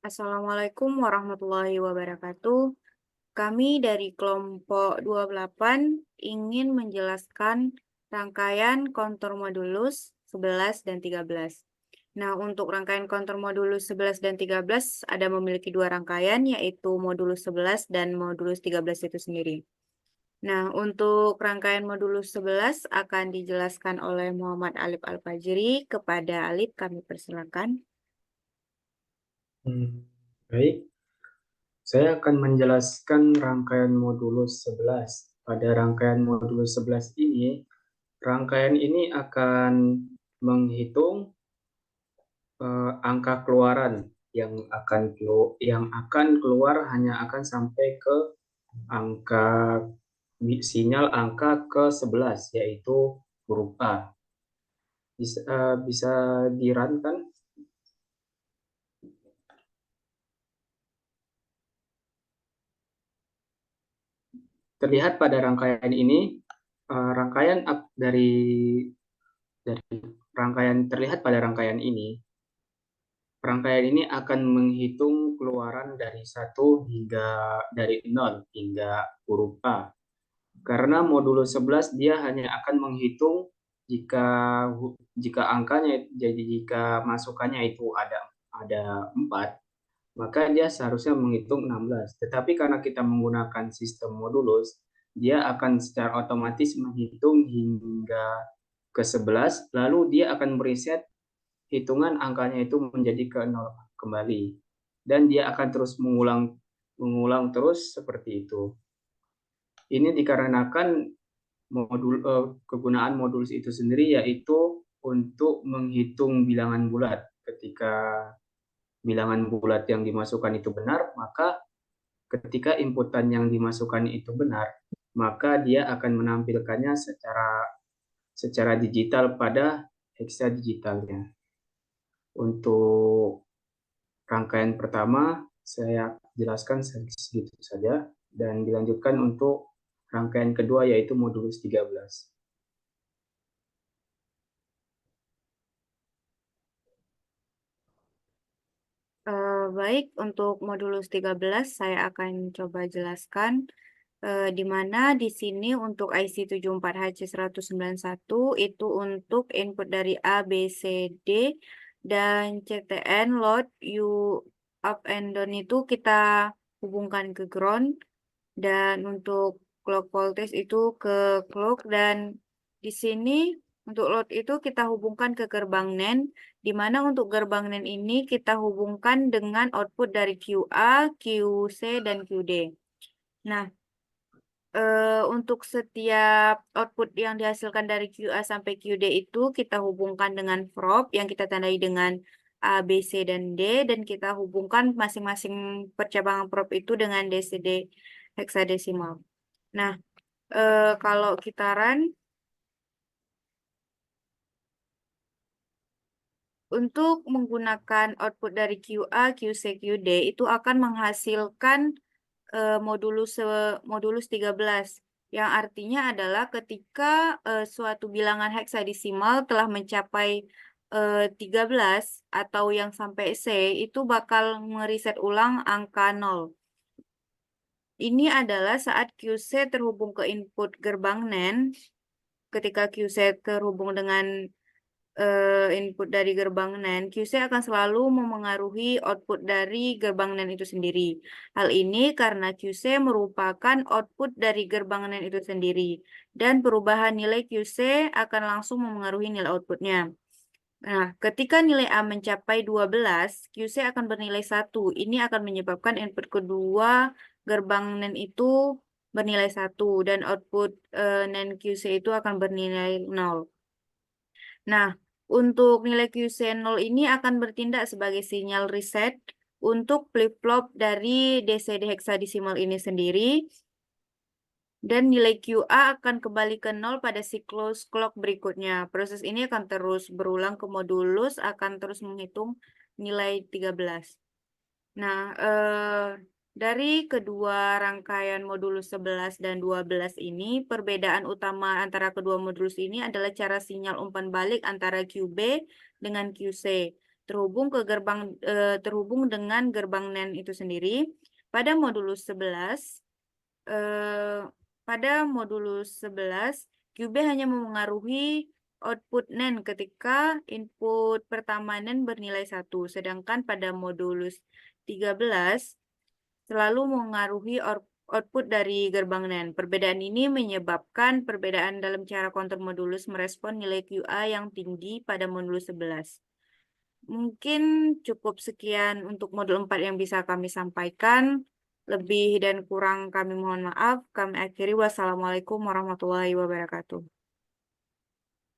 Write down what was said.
Assalamualaikum warahmatullahi wabarakatuh. Kami dari kelompok 28 ingin menjelaskan rangkaian kontur modulus 11 dan 13. Nah, untuk rangkaian kontur modulus 11 dan 13 ada memiliki dua rangkaian, yaitu modulus 11 dan modulus 13 itu sendiri. Nah, untuk rangkaian modulus 11 akan dijelaskan oleh Muhammad Alif Al-Fajri. Kepada Alif, kami persilakan. Baik, saya akan menjelaskan rangkaian modulus 11. Pada rangkaian modulus 11 ini, rangkaian ini akan menghitung angka keluaran yang akan keluar hanya akan sampai ke angka sinyal angka ke-11, yaitu huruf A. Bisa dirunkan. Terlihat pada rangkaian ini, rangkaian dari rangkaian terlihat pada rangkaian ini, rangkaian ini akan menghitung keluaran dari 0 hingga huruf A. Karena modulus 11 dia hanya akan menghitung jika jika angkanya, jadi jika masukannya itu ada 4, maka dia seharusnya menghitung 16. Tetapi karena kita menggunakan sistem modulus, dia akan secara otomatis menghitung hingga ke-11, lalu dia akan mereset hitungan angkanya itu menjadi ke 0 kembali. Dan dia akan terus mengulang terus seperti itu. Ini dikarenakan kegunaan modulus itu sendiri yaitu untuk menghitung bilangan bulat. Ketika bilangan bulat yang dimasukkan itu benar, maka ketika inputan yang dimasukkan itu benar, maka dia akan menampilkannya secara digital pada hexadigitalnya. Untuk rangkaian pertama saya jelaskan segitu saja, dan dilanjutkan untuk rangkaian kedua yaitu modulus 13. Baik, untuk modulus 13 saya akan coba jelaskan, di mana di sini untuk IC 74HC191 itu untuk input dari A, B, C, D, dan CTN, load, U, up and down itu kita hubungkan ke ground, dan untuk clock voltage itu ke clock, dan di sini untuk load itu kita hubungkan ke gerbang NAND, di mana untuk gerbang NAND ini kita hubungkan dengan output dari QA, QC, dan QD. Nah, untuk setiap output yang dihasilkan dari QA sampai QD itu kita hubungkan dengan probe yang kita tandai dengan A, B, C, dan D, dan kita hubungkan masing-masing percabangan probe itu dengan DCD heksadesimal. Nah, kalau kita run, untuk menggunakan output dari QA, QC, QD itu akan menghasilkan modulus 13, yang artinya adalah ketika suatu bilangan heksadesimal telah mencapai 13 atau yang sampai C, itu bakal mereset ulang angka 0. Ini adalah saat QC terhubung ke input gerbang NAND. Ketika QC terhubung dengan input dari gerbang NAND, QC akan selalu memengaruhi output dari gerbang NAND itu sendiri. Hal ini karena QC merupakan output dari gerbang NAND itu sendiri, dan perubahan nilai QC akan langsung memengaruhi nilai outputnya. Nah, ketika nilai A mencapai 12, QC akan bernilai 1. Ini akan menyebabkan input kedua gerbang NAND itu bernilai 1, dan output NAND QC itu akan bernilai 0. Nah, untuk nilai QC0 ini akan bertindak sebagai sinyal reset untuk flip-flop dari DCD heksadesimal ini sendiri, dan nilai QA akan kembali ke 0 pada siklus clock berikutnya. Proses ini akan terus berulang ke modulus, akan terus menghitung nilai 13. Nah, dari kedua rangkaian modulus 11 dan 12 ini, perbedaan utama antara kedua modulus ini adalah cara sinyal umpan balik antara QB dengan QC. terhubung dengan gerbang NAND itu sendiri. Pada modulus 11 eh, QB hanya memengaruhi output NAND ketika input pertama NAND bernilai 1, sedangkan pada modulus 13 selalu mengaruhi output dari gerbang NAND. Perbedaan ini menyebabkan perbedaan dalam cara kontrol modulus merespon nilai QA yang tinggi pada modulus 11. Mungkin cukup sekian untuk modul 4 yang bisa kami sampaikan. Lebih dan kurang kami mohon maaf. Kami akhiri. Wassalamualaikum warahmatullahi wabarakatuh.